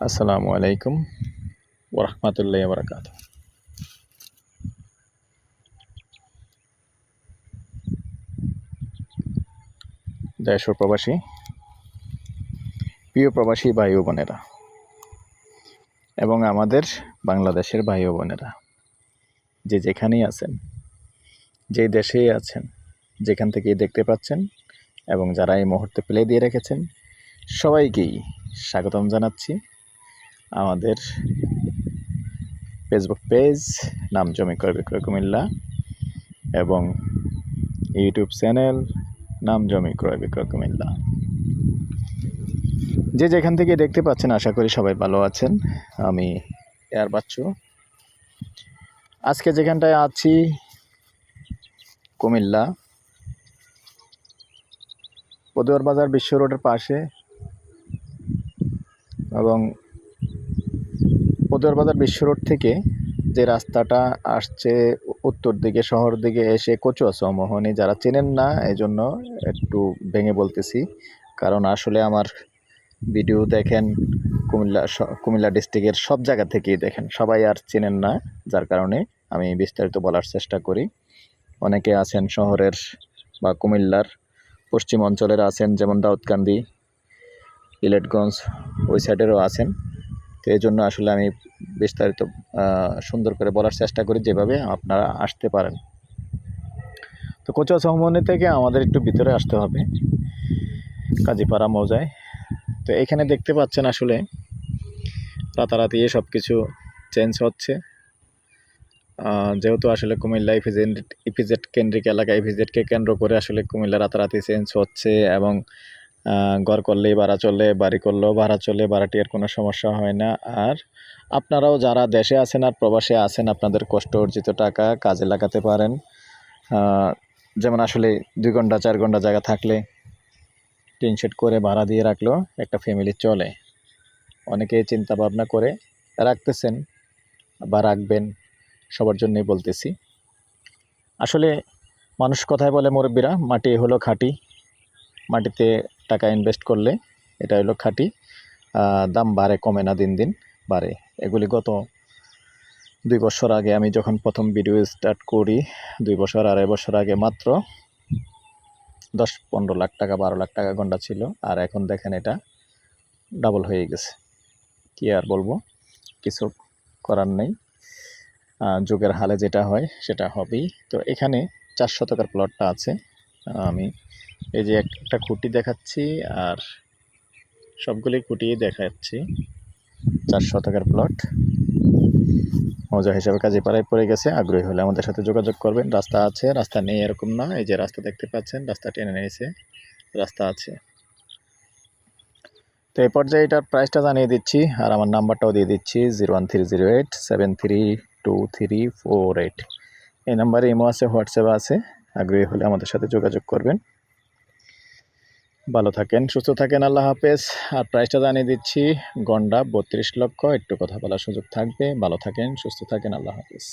আসসালামু আলাইকুম ওরহমতুল্লাহি ওয়াবারাকাতুহু। দেশ ও প্রবাসী, প্রিয় প্রবাসী ভাই ও বোনেরা এবং আমাদের বাংলাদেশের ভাই ও বোনেরা, যে যেখানেই আছেন, যে দেশেই আছেন, যেখান থেকেই দেখতে পাচ্ছেন এবং যারা এই মুহূর্তে প্লে দিয়ে রেখেছেন, সবাইকেই স্বাগতম জানাচ্ছি আমাদের ফেসবুক পেজ নাম জমি ক্রয় বিক্রয় কুমিল্লা এবং ইউটিউব চ্যানেল নাম জমি ক্রয় বিক্রয় কুমিল্লা। যে যেখান থেকে দেখতে পাচ্ছেন, আশা করি সবাই ভালো আছেন। আমি এয়ার বাচ্চু। আজকে যেখানটায় আছি কুমিল্লা পদুয়ার বাজার বিশ্ব রোডের পাশে, এবং পদুয়ার বাজার বিশ্ব রোড থেকে যে রাস্তাটা আসছে উত্তর দিকে শহর দিকে এসে কচুয়া চৌমোহনী, যারা চেনেন না এই জন্য একটু ভেঙে বলতেছি, কারণ আসলে আমার ভিডিও দেখেন কুমিল্লা ডিস্ট্রিক্টের সব জায়গা থেকেই দেখেন, সবাই আর চেনেন না, যার কারণে আমি বিস্তারিত বলার চেষ্টা করি। অনেকে আছেন শহরের বা কুমিল্লার পশ্চিম অঞ্চলের আছেন, যেমন দাউদকান্দি, ইলেটগঞ্জ ওই সাইডেরও আছেন। তো এই জন্য আসলে আমি বিস্তারিত সুন্দর করে বলার চেষ্টা করি, যেভাবে আপনারা আসতে পারেন। তো কচুয়া চৌমোহনী থেকে আমাদের একটু ভিতরে আসতে হবে, কাজীপাড়া মৌজায়। তো এখানে দেখতে পাচ্ছেন আসলে রাতারাতি সব কিছু চেঞ্জ হচ্ছে, যেহেতু আসলে কুমিল্লা ইপিজেড কেন্দ্রিক এলাকা, ইপিজেডকে কেন্দ্র করে আসলে কুমিল্লা রাতারাতি চেঞ্জ হচ্ছে, এবং ঘর করলেই ভাড়া চলে, বাড়ি করলেও ভাড়া চলে, ভাড়াটিয়ার কোনো সমস্যা হয় না। আর আপনারাও যারা দেশে আছেন আর প্রবাসে আছেন, আপনাদের কষ্ট অর্জিত টাকা কাজে লাগাতে পারেন। যেমন আসলে 2 ঘন্টা 4 ঘন্টা জায়গা থাকলে টিন শেড করে ভাড়া দিয়ে রাখলেও একটা ফ্যামিলি চলে। অনেকেই চিন্তা ভাবনা করে রাখতেছেন বা রাখবেন, সবার জন্যই বলতেছি। আসলে মানুষ কথায় বলে, মুরব্বীরা, মাটি হলো খাঁটি, মাটিতে টাকা ইনভেস্ট করলে এটা হলো খাঁটি। দাম বাড়ে, কমে না, দিন দিন বাড়ে। এগুলি গত 2 বছর আগে আমি যখন প্রথম ভিডিও স্টার্ট করি, 2 বছর 2.5 বছর আগে মাত্র 10-15 লাখ টাকা, 12 লাখ টাকা গন্ডা ছিল, আর এখন দেখেন এটা ডাবল হয়ে গেছে। কি আর বলবো, কিছু করার নেই, যুগের হালে যেটা হয় সেটা হবেই। তো এখানে 4 শতকের প্লটটা আছে। আমি এই যে একটা খুঁটি দেখাচ্ছি, আর সবগুলি খুঁটিই দেখাচ্ছি। 4 শতকের প্লট মৌজা হিসাবে কাজীপাড়ায় পড়ে গেছে। আগ্রহী হলে আমাদের সাথে যোগাযোগ করবেন। রাস্তা আছে, রাস্তা নেই এরকম না। এই যে রাস্তা দেখতে পাচ্ছেন, রাস্তা টেনে নিয়েছে, রাস্তা আছে। তো এই পর্যায়ে এটার প্রাইসটা জানিয়ে দিচ্ছি, আর আমার নাম্বারটাও দিয়ে দিচ্ছি, 01308732348। এই নাম্বারে ইমো আছে, হোয়াটসঅ্যাপ আছে। আগ্রহী হলে আমাদের সাথে যোগাযোগ করবেন। ভালো থাকেন, সুস্থ থাকেন, আল্লাহ হাফেজ। আর প্রাইসটা জানিয়ে দিচ্ছি, গন্ডা 32 লক্ষ। একটু কথা বলার সুযোগ থাকবে। ভালো থাকেন, সুস্থ থাকেন, আল্লাহ হাফেজ।